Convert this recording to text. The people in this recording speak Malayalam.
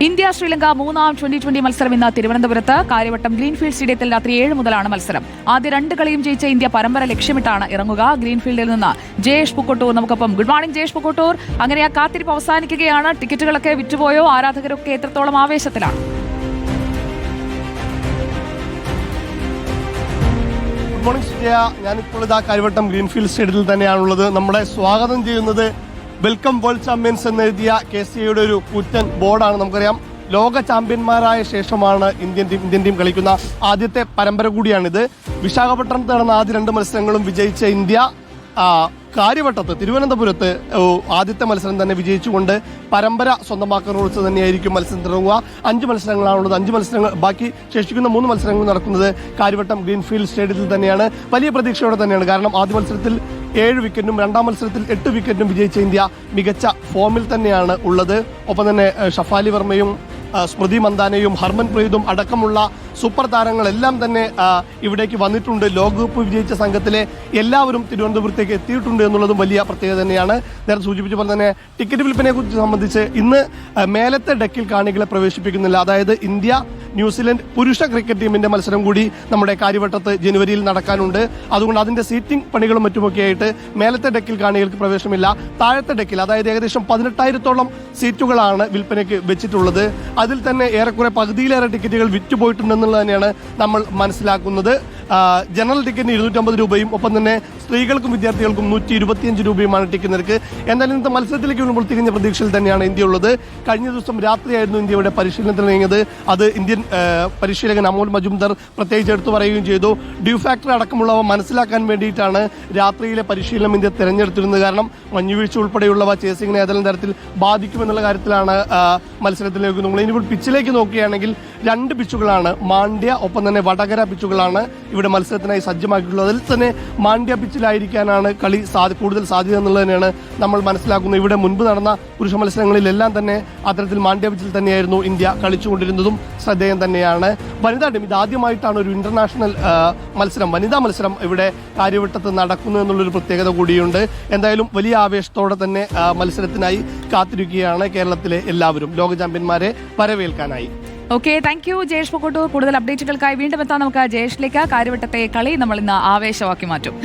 ഇന്ത്യ ശ്രീലങ്ക മൂന്നാം ട്വന്റി മത്സരം ഇന്ന് തിരുവനന്തപുരത്ത് കാര്യവട്ടം ഗ്രീൻഫീൽഡ് സ്റ്റേഡിയത്തിൽ രാത്രി 7 മുതലാണ് മത്സരം. ആദ്യ 2 കളിയും ജയിച്ച ഇന്ത്യ പരമ്പര ലക്ഷ്യമിട്ടാണ് ഇറങ്ങുക. ഗ്രീൻഫീൽഡിൽ നിന്ന് ജയേഷ് പുക്കോട്ടൂർ നമുക്കൊപ്പം. Good morning Jayesh Pukkottoor. അങ്ങനെ ആ കാത്തിരിപ്പ് അവസാനിക്കുകയാണ്. ടിക്കറ്റുകളൊക്കെ വിറ്റുപോയോ? ആരാധകരൊക്കെ എത്രത്തോളം ആവേശത്തിലാണ്? Good morning Sujaya. ഞാനിപ്പോൾ ഇതാ കാര്യവട്ടം ഗ്രീൻഫീൽഡ് സ്റ്റേഡിയത്തിൽ തന്നെയാണുള്ളത്. നമ്മളെ സ്വാഗതം ചെയ്യുന്നത് വെൽക്കം വേൾഡ് ചാമ്പ്യൻസ് എന്നെഴുതിയ KCAയുടെ ഒരു കൂറ്റൻ ബോർഡാണ്. നമുക്കറിയാം, ലോക ചാമ്പ്യന്മാരായ ശേഷമാണ് ഇന്ത്യൻ ടീം കളിക്കുന്ന ആദ്യത്തെ പരമ്പര കൂടിയാണിത്. വിശാഖപട്ടണത്ത് നടന്ന ആദ്യ 2 മത്സരങ്ങളും വിജയിച്ച ഇന്ത്യ കാര്യവട്ടത്ത് തിരുവനന്തപുരത്ത് ആദ്യത്തെ മത്സരം തന്നെ വിജയിച്ചുകൊണ്ട് പരമ്പര സ്വന്തമാക്കാനുള്ളത് തന്നെയായിരിക്കും മത്സരം തുടങ്ങുക. 5 മത്സരങ്ങളാണുള്ളത്. 5 മത്സരങ്ങൾ ബാക്കി ശേഷിക്കുന്ന 3 മത്സരങ്ങൾ നടക്കുന്നത് കാര്യവട്ടം ഗ്രീൻഫീൽഡ് സ്റ്റേഡിയത്തിൽ തന്നെയാണ്. വലിയ പ്രതീക്ഷയോടെ തന്നെയാണ്. കാരണം ആദ്യ മത്സരത്തിൽ 7 വിക്കറ്റും 2ാം മത്സരത്തിൽ 8 വിക്കറ്റും വിജയിച്ച ഇന്ത്യ മികച്ച ഫോമിൽ തന്നെയാണ് ഉള്ളത്. ഒപ്പം തന്നെ ഷഫാലി വർമ്മയും സ്മൃതി മന്ദാനയും ഹർമൻപ്രീതും അടക്കമുള്ള സൂപ്പർ താരങ്ങളെല്ലാം തന്നെ ഇവിടേക്ക് വന്നിട്ടുണ്ട്. ലോകകപ്പ് വിജയിച്ച സംഘത്തിലെ എല്ലാവരും തിരുവനന്തപുരത്തേക്ക് എത്തിയിട്ടുണ്ട് എന്നുള്ളതും വലിയ പ്രത്യേകത തന്നെയാണ്. നേരത്തെ സൂചിപ്പിച്ച പോലെ തന്നെ ടിക്കറ്റ് വിൽപ്പനയെ കുറിച്ച് സംബന്ധിച്ച് ഇന്ന് മേലത്തെ ഡെക്കിൽ കാണികളെ പ്രവേശിപ്പിക്കുന്നില്ല. അതായത് ഇന്ത്യ ന്യൂസിലൻഡ് പുരുഷ ക്രിക്കറ്റ് ടീമിന്റെ മത്സരം കൂടി നമ്മുടെ കാര്യവട്ടത്ത് ജനുവരിയിൽ നടക്കാനുണ്ട്. അതുകൊണ്ട് അതിന്റെ സീറ്റിംഗ് പണികളും മറ്റുമൊക്കെ ആയിട്ട് മേലത്തെ ഡെക്കിൽ കാണികൾക്ക് പ്രവേശനമില്ല. താഴത്തെ ഡെക്കിൽ, അതായത് ഏകദേശം 18,000-ഓളം സീറ്റുകളാണ് വിൽപ്പനയ്ക്ക് വെച്ചിട്ടുള്ളത്. അതിൽ തന്നെ ഏറെക്കുറെ പകുതിയിലേറെ ടിക്കറ്റുകൾ വിറ്റുപോയിട്ടുണ്ടെന്നുള്ളത് തന്നെയാണ് നമ്മൾ മനസ്സിലാക്കുന്നത്. ജനറൽ ടിക്കറ്റിന് 250 രൂപയും ഒപ്പം തന്നെ സ്ത്രീകൾക്കും വിദ്യാർത്ഥികൾക്കും 125 രൂപയുമാണ് ടിക്കറ്റ് നിരക്ക്. എന്തായാലും ഇന്നത്തെ മത്സരത്തിലേക്ക് വരുമ്പോൾ തികഞ്ഞ പ്രതീക്ഷയിൽ തന്നെയാണ് ഇന്ത്യ ഉള്ളത്. കഴിഞ്ഞ ദിവസം രാത്രിയായിരുന്നു ഇന്ത്യയുടെ പരിശീലനത്തിന് നീങ്ങിയത്. അത് ഇന്ത്യൻ പരിശീലകൻ അമോൽ മജുംദർ പ്രത്യേകിച്ച് എടുത്തു പറയുകയും ചെയ്തു. ഡ്യൂ ഫാക്ടർ അടക്കമുള്ളവ മനസ്സിലാക്കാൻ വേണ്ടിയിട്ടാണ് രാത്രിയിലെ പരിശീലനം ഇന്ത്യ തെരഞ്ഞെടുത്തിരുന്നത്. കാരണം മഞ്ഞുവീഴ്ച ഉൾപ്പെടെയുള്ളവ ചേസിങ്ങിനെ ഏതെങ്കിലും തരത്തിൽ ബാധിക്കുമെന്നുള്ള കാര്യത്തിലാണ് മത്സരത്തിലേക്ക് നോക്കുന്നത്. ഇനിയിപ്പോൾ പിച്ചിലേക്ക് നോക്കുകയാണെങ്കിൽ 2 പിച്ചുകളാണ് മാണ്ഡ്യ ഒപ്പം തന്നെ വടകര പിച്ചുകളാണ് ഇവിടെ മത്സരത്തിനായി സജ്ജമാക്കിയിട്ടുള്ളത്. അതിൽ തന്നെ മാണ്ഡ്യ പിച്ചിലായിരിക്കാനാണ് കളി കൂടുതൽ സാധ്യത എന്നുള്ളത് തന്നെയാണ് നമ്മൾ മനസ്സിലാക്കുന്നത്. ഇവിടെ മുൻപ് നടന്ന പുരുഷ മത്സരങ്ങളിലെല്ലാം തന്നെ അത്തരത്തിൽ മാണ്ഡ്യ പിച്ചിൽ തന്നെയായിരുന്നു ഇന്ത്യ കളിച്ചുകൊണ്ടിരുന്നതും ശ്രദ്ധേയം തന്നെയാണ്. വനിതാ ടീം ഇതാദ്യമായിട്ടാണ് ഒരു ഇന്റർനാഷണൽ മത്സരം, വനിതാ മത്സരം ഇവിടെ കാര്യവട്ടത്ത് നടക്കുന്നു എന്നുള്ളൊരു പ്രത്യേകത കൂടിയുണ്ട്. എന്തായാലും വലിയ ആവേശത്തോടെ തന്നെ മത്സരത്തിനായി കാത്തിരിക്കുകയാണ് കേരളത്തിലെ എല്ലാവരും, ലോക ചാമ്പ്യന്മാരെ വരവേൽക്കാനായി. Okay, thank you Jayesh Pukkottoor. കൂടുതൽ അപ്ഡേറ്റുകൾക്കായി വീണ്ടും എത്താം നമുക്ക് ജയേഷിലേക്ക്. കാര്യവട്ടത്തെ കളി നമ്മൾ ഇന്ന് ആവേശമാക്കി മാറ്റും.